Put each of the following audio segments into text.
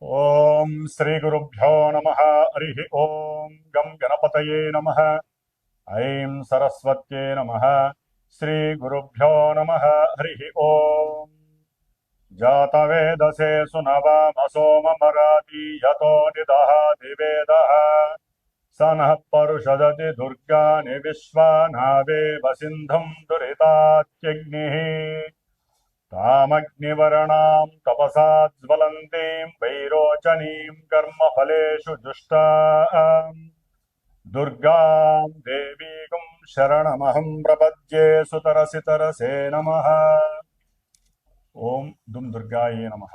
ఓం శ్రీ గురుభ్యో నమః. హరి ఓం గం గణపతయే నమః. ఐం సరస్వత్యే నమః. శ్రీ గురుభ్యో నమః. హరి ఓం జాతవేదసే సునవామసోమమరాతి యతో నిదహాతి వేదః స నః పరుషదతి దుర్గాని విశ్వానావేవ సింధుం దురితాత్యగ్నిః तामग्निवर्णां तपसा ज्वलन्तीं वैरोचनीं कर्मफलेषु जुष्टां दुर्गां देवीं शरणमहं प्रपद्ये सुतरसितरसे नमः. ఓం దుమ్ దుర్గాయే నమః.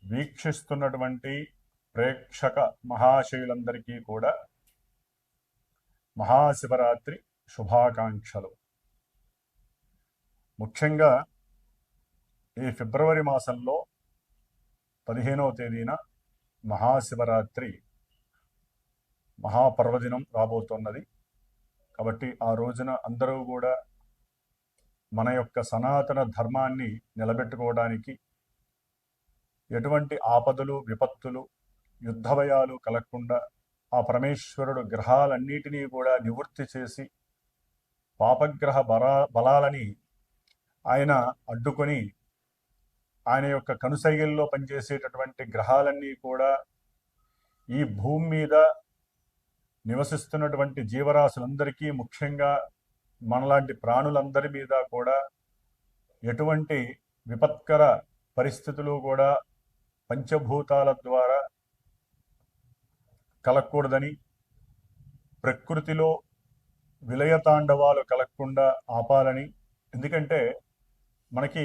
వీక్షిస్తున్నటువంటి ప్రేక్షక మహాశయులందరికీ కూడా మహాశివరాత్రి శుభాకాంక్షలు. ముఖ్యంగా ఈ ఫిబ్రవరి మాసంలో 15వ తేదీన మహాశివరాత్రి మహాపర్వదినం రాబోతున్నది. కాబట్టి ఆ రోజున అందరూ కూడా మన యొక్క సనాతన ధర్మాన్ని నిలబెట్టుకోవడానికి ఎటువంటి ఆపదలు విపత్తులు యుద్ధ భయాలు కలగకుండా ఆ పరమేశ్వరుడు గ్రహాలన్నిటినీ కూడా నివృత్తి చేసి పాపగ్రహ బలాలని ఆయన అడ్డుకొని ఆయన యొక్క కనుసైగల్లో పనిచేసేటటువంటి గ్రహాలన్నీ కూడా ఈ భూమి మీద నివసిస్తున్నటువంటి జీవరాశులందరికీ, ముఖ్యంగా మనలాంటి ప్రాణులందరి మీద కూడా ఎటువంటి విపత్కర పరిస్థితులు కూడా పంచభూతాల ద్వారా కలగకూడదని, ప్రకృతిలో విలయతాండవాలు కలగకుండా ఆపాలని. ఎందుకంటే మనకి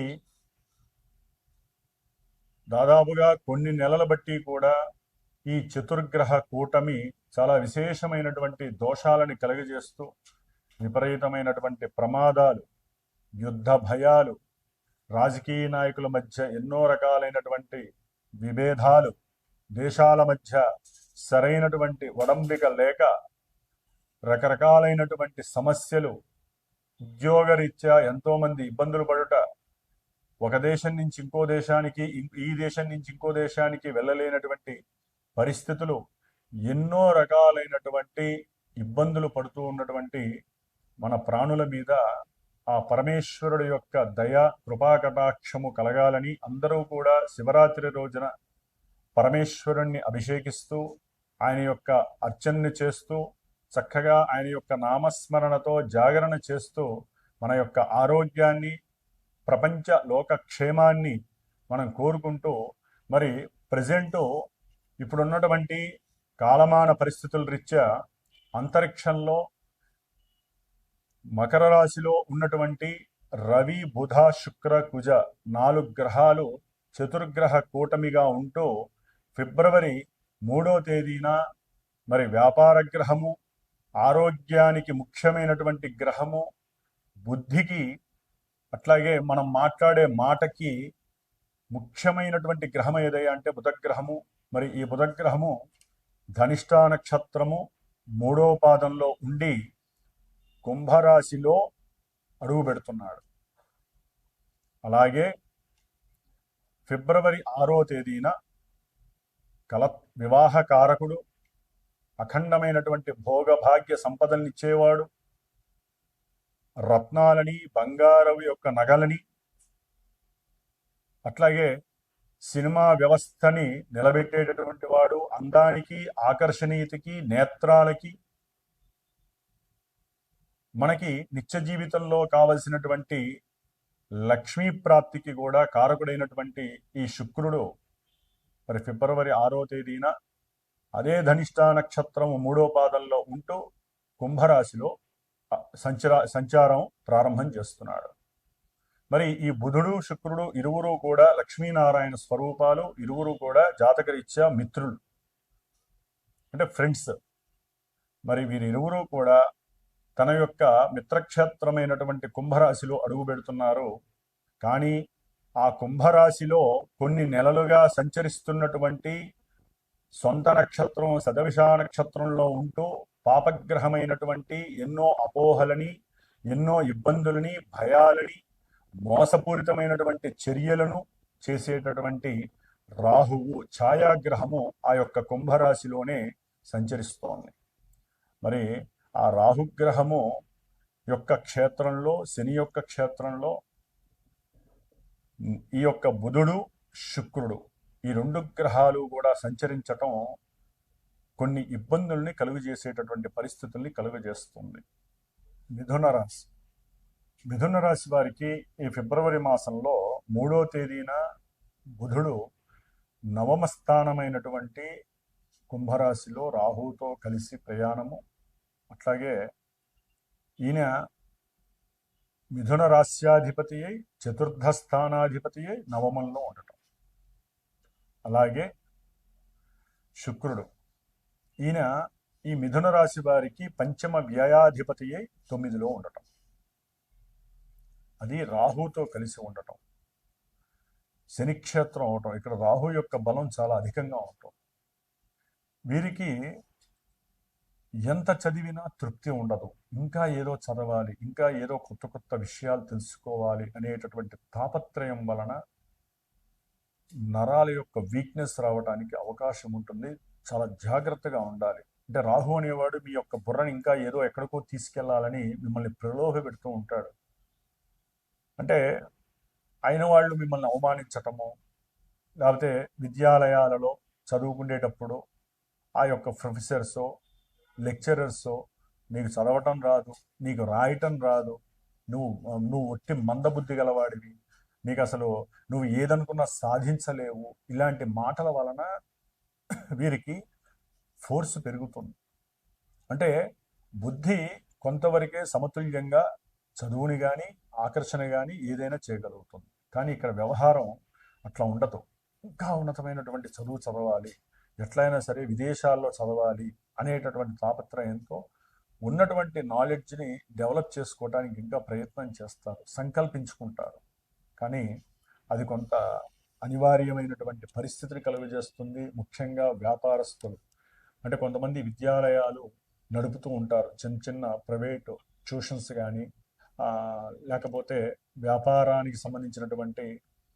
దాదాపుగా కొన్ని నెలల బట్టి కూడా ఈ చతుర్గ్రహ కూటమి చాలా విశేషమైనటువంటి దోషాలని కలుగజేస్తూ విపరీతమైనటువంటి ప్రమాదాలు, యుద్ధ భయాలు, రాజకీయ నాయకుల మధ్య ఎన్నో రకాలైనటువంటి విభేదాలు, దేశాల మధ్య సరైనటువంటి ఒడంబిక లేక రకరకాలైనటువంటి సమస్యలు, ఉద్యోగరీత్యా ఎంతోమంది ఇబ్బందులు పడుట, ఒక దేశం నుంచి ఇంకో దేశానికి, ఈ దేశం నుంచి ఇంకో దేశానికి వెళ్ళలేనటువంటి పరిస్థితులు, ఎన్నో రకాలైనటువంటి ఇబ్బందులు పడుతూ ఉన్నటువంటి మన ప్రాణుల మీద ఆ పరమేశ్వరుడు యొక్క దయ కృపాకటాక్షము కలగాలని అందరూ కూడా శివరాత్రి రోజున పరమేశ్వరుణ్ణి అభిషేకిస్తూ ఆయన యొక్క అర్చనని చేస్తూ చక్కగా ఆయన యొక్క నామస్మరణతో జాగరణ చేస్తూ మన యొక్క ఆరోగ్యాన్ని, ప్రపంచ లోకక్షేమాన్ని మనం కోరుకుంటూ, మరి ప్రజెంటు ఇప్పుడున్నటువంటి కాలమాన పరిస్థితుల రీత్యా అంతరిక్షంలో మకర రాశిలో ఉన్నటువంటి రవి, బుధ, శుక్ర, కుజ 4 గ్రహాలు చతుర్గ్రహ కూటమిగా ఉంటూ ఫిబ్రవరి 3వ తేదీన మరి వ్యాపార గ్రహము, ఆరోగ్యానికి ముఖ్యమైనటువంటి గ్రహము, బుద్ధికి అట్లాగే మనం మాట్లాడే మాటకి ముఖ్యమైనటువంటి గ్రహం ఏదయ్యా అంటే బుధగ్రహము. మరి ఈ బుధగ్రహము ధనిష్ఠా నక్షత్రము 3వ పాదంలో ఉండి కుంభరాశిలో అడుగు పెడుతున్నాడు. అలాగే ఫిబ్రవరి 6వ తేదీన వివాహ కారకుడు, అఖండమైనటువంటి భోగభాగ్య సంపదలనిచ్చేవాడు, రత్నాలని, బంగారం యొక్క నగలని, అట్లాగే సినిమా వ్యవస్థని నిలబెట్టేటటువంటి వాడు, అందానికి, ఆకర్షణీయతకి, నేత్రాలకి, మనకి నిత్య జీవితంలో కావలసినటువంటి లక్ష్మీ ప్రాప్తికి కూడా కారకుడైనటువంటి ఈ శుక్రుడు మరి ఫిబ్రవరి 6వ తేదీన అదే ధనిష్ఠా నక్షత్రము 3వ పాదంలో ఉంటూ కుంభరాశిలో సంచారం ప్రారంభం చేస్తున్నాడు. మరి ఈ బుధుడు, శుక్రుడు ఇరువురు కూడా లక్ష్మీనారాయణ స్వరూపాలు, ఇరువురు కూడా జాతకరీత్యా మిత్రులు, అంటే ఫ్రెండ్స్. మరి వీరిరువురు కూడా తన యొక్క మిత్రక్షేత్రమైనటువంటి కుంభరాశిలో అడుగు పెడుతున్నారు. కానీ ఆ కుంభరాశిలో కొన్ని నెలలుగా సంచరిస్తున్నటువంటి సొంత నక్షత్రం శతభిష నక్షత్రంలో ఉంటూ పాపగ్రహమైనటువంటి ఎన్నో అపోహలని, ఎన్నో ఇబ్బందులని, భయాలని, మోసపూరితమైనటువంటి చర్యలను చేసేటటువంటి రాహువు ఛాయాగ్రహము ఆ యొక్క కుంభరాశిలోనే సంచరిస్తోంది. మరి ఆ రాహుగ్రహము యొక్క క్షేత్రంలో, శని యొక్క క్షేత్రంలో ఈ యొక్క బుధుడు, శుక్రుడు ఈ 2 గ్రహాలు కూడా సంచరించటం కొన్ని ఇబ్బందుల్ని కలుగజేసేటటువంటి పరిస్థితుల్ని కలుగజేస్తుంది. మిథున రాశి వారికి ఈ ఫిబ్రవరి మాసంలో 3వ తేదీన బుధుడు నవమ స్థానమైనటువంటి కుంభరాశిలో రాహుతో కలిసి ప్రయాణము. అట్లాగే ఈయన మిథున రాశ్యాధిపతి అయి, చతుర్థ స్థానాధిపతి అయి నవమంలో ఉండటం. అలాగే శుక్రుడు ఈయన ఈ మిథున రాశి వారికి పంచమ వ్యయాధిపతి అయి 9లో ఉండటం. అది రాహుతో కలిసి ఉండటం. శనిక్షేత్రం అవటం. ఇక్కడ రాహు యొక్క బలం చాలా అధికంగా ఉండటం. వీరికి ఎంత చదివినా తృప్తి ఉండదు. ఇంకా ఏదో చదవాలి, ఇంకా ఏదో కొత్త కొత్త విషయాలు తెలుసుకోవాలి అనేటటువంటి తాపత్రయం వలన నరాల యొక్క వీక్నెస్ రావడానికి అవకాశం ఉంటుంది. చాలా జాగ్రత్తగా ఉండాలి. అంటే రాహు అనేవాడు మీ యొక్క బుర్రని ఇంకా ఏదో ఎక్కడికో తీసుకెళ్లాలని మిమ్మల్ని ప్రలోభ పెడుతూ ఉంటాడు. అంటే అయిన వాళ్ళు మిమ్మల్ని అవమానించటము, లేకపోతే విద్యాలయాలలో చదువుకునేటప్పుడు ఆ యొక్క ప్రొఫెసర్సో లెక్చరర్సో నీకు చదవటం రాదు, నీకు రాయటం రాదు, నువ్వు ఒట్టి మందబుద్ధి గలవాడివి, నీకు అసలు నువ్వు ఏదనుకున్నా సాధించలేవు, ఇలాంటి మాటల వలన వీరికి ఫోర్స్ పెరుగుతుంది. అంటే బుద్ధి కొంతవరకే సమతుల్యంగా చదువుని కానీ ఆకర్షణ కానీ ఏదైనా చేయగలుగుతుంది. కానీ ఇక్కడ వ్యవహారం అట్లా ఉండదు. ఇంకా ఉన్నతమైనటువంటి చదువు చదవాలి, ఎట్లయినా సరే విదేశాల్లో చదవాలి అనేటటువంటి తాపత్రయంతో ఉన్నటువంటి నాలెడ్జ్ని డెవలప్ చేసుకోవడానికి ఇంకా ప్రయత్నం చేస్తారు, సంకల్పించుకుంటారు. కానీ అది కొంత అనివార్యమైనటువంటి పరిస్థితిని కలుగజేస్తుంది. ముఖ్యంగా వ్యాపారస్తులు, అంటే కొంతమంది విద్యాలయాలు నడుపుతూ ఉంటారు, చిన్న చిన్న ప్రైవేటు ట్యూషన్స్ కానీ లేకపోతే వ్యాపారానికి సంబంధించినటువంటి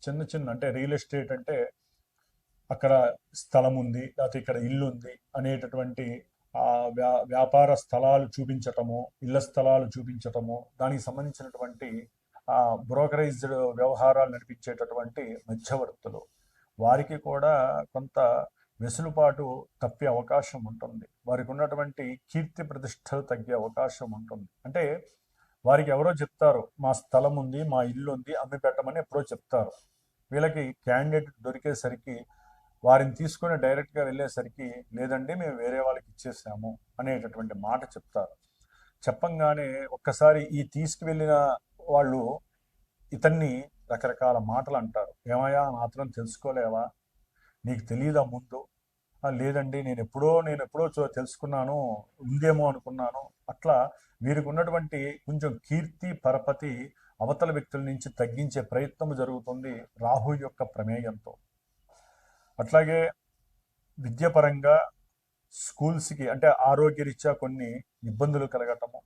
చిన్న చిన్న, అంటే రియల్ ఎస్టేట్ అంటే అక్కడ స్థలం ఉంది, లేకపోతే ఇక్కడ ఇల్లు ఉంది అనేటటువంటి వ్యాపార స్థలాలు చూపించటము, ఇళ్ల స్థలాలు చూపించటము, దానికి సంబంధించినటువంటి బ్రోకరైజ్డ్ వ్యవహారాలు నడిపించేటటువంటి మధ్యవర్తులు, వారికి కూడా కొంత వెసులుబాటు తప్పే అవకాశం ఉంటుంది. వారికి ఉన్నటువంటి కీర్తి ప్రతిష్టలు తగ్గే అవకాశం ఉంటుంది. అంటే వారికి ఎవరో చెప్తారు, మా స్థలం ఉంది, మా ఇల్లు ఉంది, అమ్మి పెట్టమని ఎప్పుడో చెప్తారు. వీళ్ళకి క్యాండిడేట్ దొరికేసరికి, వారిని తీసుకొని డైరెక్ట్గా వెళ్ళేసరికి, లేదండి మేము వేరే వాళ్ళకి ఇచ్చేసాము అనేటటువంటి మాట చెప్తారు. చెప్పంగానే ఒక్కసారి ఈ తీసుకువెళ్ళిన వాళ్ళు ఇతన్ని రకరకాల మాటలు అంటారు. ఏమయ్యా మాత్రం తెలుసుకోలేవా, నీకు తెలియదా ముందు? లేదండి నేను ఎప్పుడో తెలుసుకున్నాను, ఉందేమో అనుకున్నాను. అట్లా వీరికి ఉన్నటువంటి కొంచెం కీర్తి పరపతి అవతల వ్యక్తుల నుంచి తగ్గించే ప్రయత్నం జరుగుతుంది రాహు యొక్క ప్రమేయంతో. అట్లాగే విద్యాపరంగా స్కూల్స్కి, అంటే ఆరోగ్యరీత్యా కొన్ని ఇబ్బందులు కలగటము,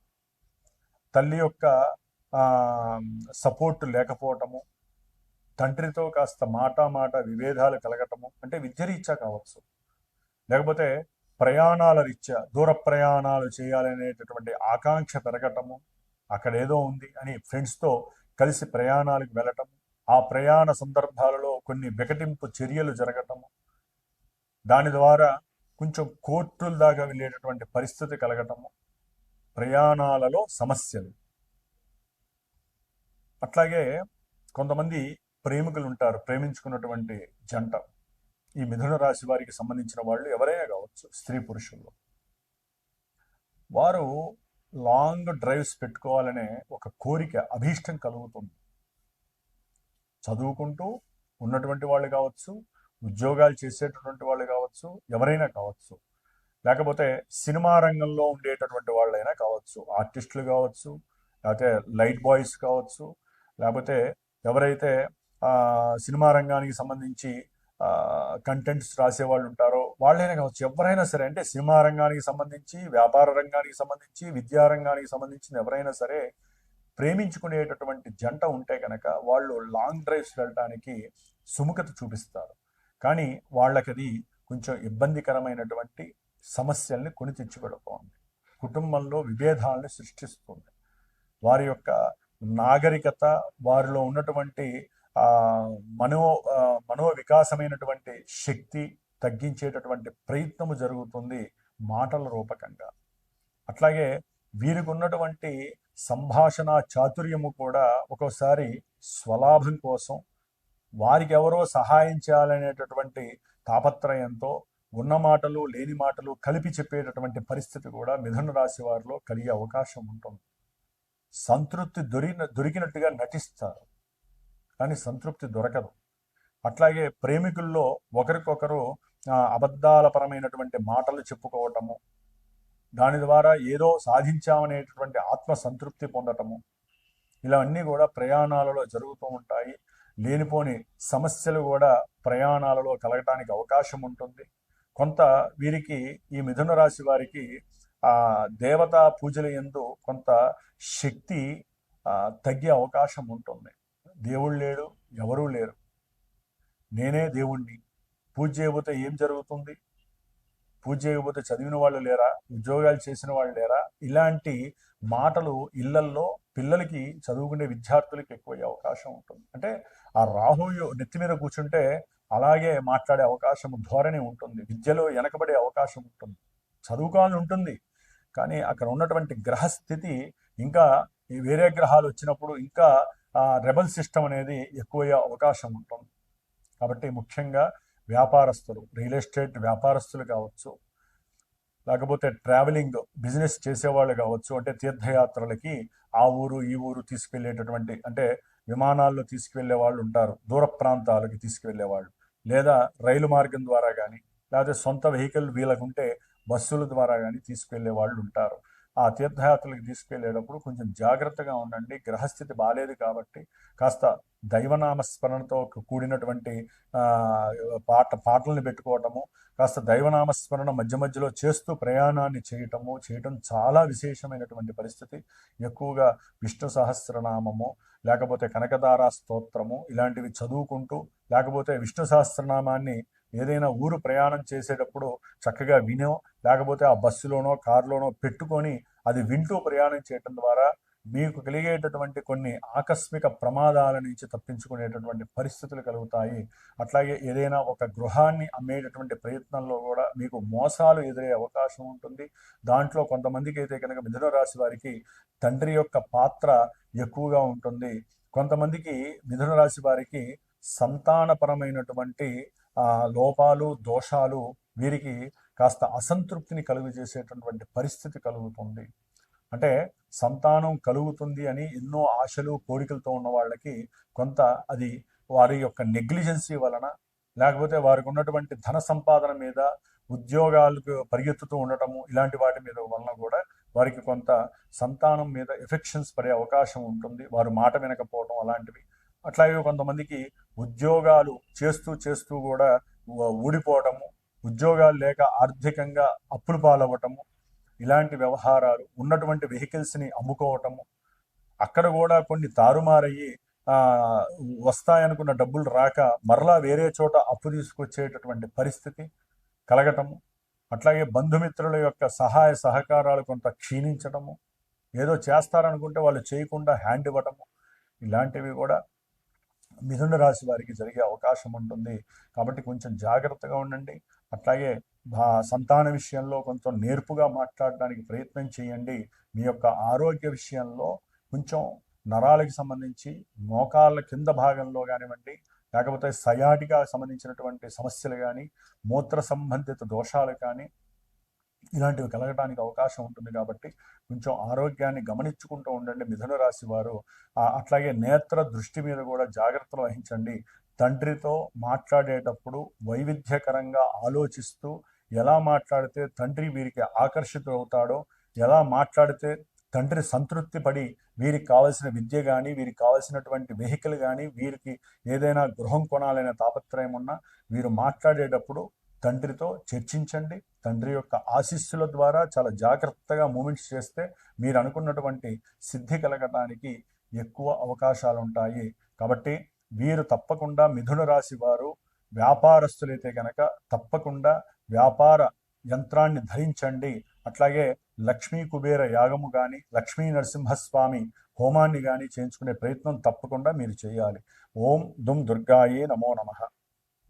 తల్లి యొక్క సపోర్ట్ లేకపోవటము, తండ్రితో కాస్త మాట విభేదాలు కలగటము, అంటే విద్యరీత్యా కావచ్చు, లేకపోతే ప్రయాణాల రీత్యా దూర ప్రయాణాలు చేయాలనేటటువంటి ఆకాంక్ష పెరగటము, అక్కడ ఏదో ఉంది అని ఫ్రెండ్స్తో కలిసి ప్రయాణాలకు వెళ్ళటము, ఆ ప్రయాణ సందర్భాలలో కొన్ని వికటింపు చర్యలు జరగటము, దాని ద్వారా కొంచెం కోర్టుల దాకా వెళ్ళేటటువంటి పరిస్థితి కలగటము, ప్రయాణాలలో సమస్యలు. అట్లాగే కొంతమంది ప్రేమికులు ఉంటారు, ప్రేమించుకున్నటువంటి జంట, ఈ మిథున రాశి వారికి సంబంధించిన వాళ్ళు ఎవరైనా కావచ్చు, స్త్రీ పురుషుల్లో, వారు లాంగ్ డ్రైవ్స్ పెట్టుకోవాలనే ఒక కోరిక, అభీష్టం కలుగుతుంది. చదువుకుంటూ ఉన్నటువంటి వాళ్ళు కావచ్చు, ఉద్యోగాలు చేసేటటువంటి వాళ్ళు కావచ్చు, ఎవరైనా కావచ్చు, లేకపోతే సినిమా రంగంలో ఉండేటటువంటి వాళ్ళైనా కావచ్చు, ఆర్టిస్టులు కావచ్చు, లేకపోతే లైట్ బాయ్స్ కావచ్చు, లేకపోతే ఎవరైతే సినిమా రంగానికి సంబంధించి కంటెంట్స్ రాసేవాళ్ళు ఉంటారో వాళ్ళైనా కావచ్చు, ఎవరైనా సరే, అంటే సినిమా రంగానికి సంబంధించి, వ్యాపార రంగానికి సంబంధించి, విద్యా రంగానికి సంబంధించిన ఎవరైనా సరే ప్రేమించుకునేటటువంటి జంట ఉంటే కనుక వాళ్ళు లాంగ్ డ్రైవ్స్ వెళ్ళడానికి సుముఖత చూపిస్తారు. కానీ వాళ్ళకది కొంచెం ఇబ్బందికరమైనటువంటి సమస్యల్ని కొని తెచ్చిపెడుతోంది. కుటుంబంలో విభేదాలను సృష్టిస్తుంది. వారి యొక్క నాగరికత, వారిలో ఉన్నటువంటి ఆ, మనో మనోవికాసమైనటువంటి శక్తి తగ్గించేటటువంటి ప్రయత్నము జరుగుతుంది మాటల రూపకంగా. అట్లాగే వీరికి ఉన్నటువంటి సంభాషణ చాతుర్యము కూడా ఒక్కోసారి స్వలాభం కోసం, వారికి ఎవరో సహాయం చేయాలనేటటువంటి తాపత్రయంతో ఉన్న మాటలు లేని మాటలు కలిపి చెప్పేటటువంటి పరిస్థితి కూడా మిథున రాశి వారిలో కలిగే అవకాశం ఉంటుంది. సంతృప్తి దొరికినట్టుగా నటిస్తారు, కానీ సంతృప్తి దొరకదు. అట్లాగే ప్రేమికుల్లో ఒకరికొకరు అబద్ధాల పరమైనటువంటి మాటలు చెప్పుకోవటము, దాని ద్వారా ఏదో సాధించామనేటటువంటి ఆత్మ సంతృప్తి పొందటము, ఇలాన్నీ కూడా ప్రయాణాలలో జరుగుతూ ఉంటాయి. లేనిపోని సమస్యలు కూడా ప్రయాణాలలో కలగటానికి అవకాశం ఉంటుంది. కొంత వీరికి, ఈ మిథున రాశి వారికి దేవతా పూజల యందు కొంత శక్తి తగ్గే అవకాశం ఉంటుంది. దేవుడు లేడు, ఎవరూ లేరు, నేనే దేవుణ్ణి, పూజ చేయకపోతే ఏం జరుగుతుంది, పూజ చేయకపోతే చదివిన వాళ్ళు లేరా, ఉద్యోగాలు చేసిన వాళ్ళు లేరా, ఇలాంటి మాటలు ఇళ్లల్లో పిల్లలకి, చదువుకునే విద్యార్థులకి ఎక్కువయ్యే అవకాశం ఉంటుంది. అంటే ఆ రాహు నెత్తి మీద కూర్చుంటే అలాగే మాట్లాడే అవకాశం, ధోరణి ఉంటుంది. విద్యలో వెనకబడే అవకాశం ఉంటుంది. చదువుకోవాలని ఉంటుంది, కానీ అక్కడ ఉన్నటువంటి గ్రహస్థితి, ఇంకా వేరే గ్రహాలు వచ్చినప్పుడు ఇంకా రెబల్ సిస్టమ్ అనేది ఎక్కువయ్యే అవకాశం ఉంటుంది. కాబట్టి ముఖ్యంగా వ్యాపారస్తులు, రియల్ ఎస్టేట్ వ్యాపారస్తులు కావచ్చు, లేకపోతే ట్రావెలింగ్ బిజినెస్ చేసేవాళ్ళు కావచ్చు, అంటే తీర్థయాత్రలకి ఆ ఊరు ఈ ఊరు తీసుకెళ్లేటటువంటి, అంటే విమానాల్లో తీసుకువెళ్ళే వాళ్ళు ఉంటారు, దూర ప్రాంతాలకి తీసుకువెళ్ళే వాళ్ళు, లేదా రైలు మార్గం ద్వారా కానీ, లేకపోతే సొంత వెహికల్ వీళ్ళకుంటే బస్సుల ద్వారా కానీ తీసుకువెళ్ళే వాళ్ళు ఉంటారు. ఆ తీర్థయాత్రలకు తీసుకెళ్లేటప్పుడు కొంచెం జాగ్రత్తగా ఉండండి. గ్రహస్థితి బాలేదు కాబట్టి కాస్త దైవనామస్మరణతో కూడినటువంటి పాటలను పెట్టుకోవటము, కాస్త దైవనామస్మరణ మధ్య మధ్యలో చేస్తూ ప్రయాణాన్ని చేయటం చాలా విశేషమైనటువంటి పరిస్థితి. ఎక్కువగా విష్ణు సహస్రనామము, లేకపోతే కనకదారా స్తోత్రము ఇలాంటివి చదువుకుంటూ, లేకపోతే విష్ణు సహస్రనామాన్ని ఏదైనా ఊరు ప్రయాణం చేసేటప్పుడు చక్కగా వినో, లేకపోతే ఆ బస్సులోనో కారులోనో పెట్టుకొని అది వింటూ ప్రయాణం చేయటం ద్వారా మీకు కలిగేటటువంటి కొన్ని ఆకస్మిక ప్రమాదాల నుంచి తప్పించుకునేటటువంటి పరిస్థితులు కలుగుతాయి. అట్లాగే ఏదైనా ఒక గృహాన్ని అమ్మేటటువంటి ప్రయత్నంలో కూడా మీకు మోసాలు ఎదురయ్యే అవకాశం ఉంటుంది. దాంట్లో కొంతమందికి అయితే కనుక మిథున రాశి వారికి తండ్రి యొక్క పాత్ర ఎక్కువగా ఉంటుంది. కొంతమందికి మిథున రాశి వారికి సంతానపరమైనటువంటి లోపాలు, దోషాలు వీరికి కాస్త అసంతృప్తిని కలుగజేసేటటువంటి పరిస్థితి కలుగుతుంది. అంటే సంతానం కలుగుతుంది అని ఎన్నో ఆశలు, కోరికలతో ఉన్న వాళ్ళకి కొంత అది వారి యొక్క నెగ్లిజెన్సీ వలన, లేకపోతే వారికి ఉన్నటువంటి ధన సంపాదన మీద, ఉద్యోగాలకు పరిగెత్తుతూ ఉండటము, ఇలాంటి వాటి మీద వలన కూడా వారికి కొంత సంతానం మీద ఎఫెక్షన్స్ పడే అవకాశం ఉంటుంది. వారు మాట వినకపోవడం అలాంటివి. అట్లాగే కొంతమందికి ఉద్యోగాలు చేస్తూ కూడా ఊడిపోవటము, ఉద్యోగాలు లేక ఆర్థికంగా అప్పులు పాలవ్వటము, ఇలాంటి వ్యవహారాలు, ఉన్నటువంటి వెహికల్స్ని అమ్ముకోవటము, అక్కడ కూడా కొన్ని తారుమారయ్యి వస్తాయనుకున్న డబ్బులు రాక మరలా వేరే చోట అప్పు తీసుకొచ్చేటటువంటి పరిస్థితి కలగటము, అట్లాగే బంధుమిత్రుల యొక్క సహాయ సహకారాలు కొంత క్షీణించటము, ఏదో చేస్తారనుకుంటే వాళ్ళు చేయకుండా హ్యాండ్ ఇవ్వటము, ఇలాంటివి కూడా మిథున రాశి వారికి జరిగే అవకాశం ఉంటుంది. కాబట్టి కొంచెం జాగ్రత్తగా ఉండండి. అట్లాగే సంతాన విషయంలో కొంచెం నేర్పుగా మాట్లాడడానికి ప్రయత్నం చేయండి. మీ యొక్క ఆరోగ్య విషయంలో కొంచెం నరాలకి సంబంధించి మోకాళ్ళ కింద భాగంలో కానివ్వండి, లేకపోతే సయాటిగా సంబంధించినటువంటి సమస్యలు కానీ, మూత్ర సంబంధిత దోషాలు కానీ ఇలాంటివి కలగడానికి అవకాశం ఉంటుంది. కాబట్టి కొంచెం ఆరోగ్యాన్ని గమనించుకుంటూ ఉండండి మిథున రాశి వారు. అట్లాగే నేత్ర దృష్టి మీద కూడా జాగ్రత్తలు వహించండి. తండ్రితో మాట్లాడేటప్పుడు వైవిధ్యకరంగా ఆలోచిస్తూ ఎలా మాట్లాడితే తండ్రి వీరికి ఆకర్షితులవుతాడో, ఎలా మాట్లాడితే తండ్రి సంతృప్తి పడి వీరికి కావాల్సిన విద్య కానీ, వీరికి కావాల్సినటువంటి వెహికల్ కానీ, వీరికి ఏదైనా గృహం కొనాలనే తాపత్రయం ఉన్నా వీరు మాట్లాడేటప్పుడు తండ్రితో చర్చించండి. తండ్రి యొక్క ఆశీస్సుల ద్వారా చాలా జాగ్రత్తగా మూమెంట్స్ చేస్తే మీరు అనుకున్నటువంటి సిద్ధి కలగడానికి ఎక్కువ అవకాశాలు ఉంటాయి. కాబట్టి వీరు తప్పకుండా మిథున రాశి వారు వ్యాపారస్తులైతే కనుక తప్పకుండా వ్యాపార యంత్రాన్ని ధరించండి. అట్లాగే లక్ష్మీ కుబేర యాగము కానీ లక్ష్మీ నరసింహస్వామి హోమాన్ని కానీ చేయించుకునే ప్రయత్నం తప్పకుండా మీరు చేయాలి. ఓం దుమ్ దుర్గాయే నమో నమః.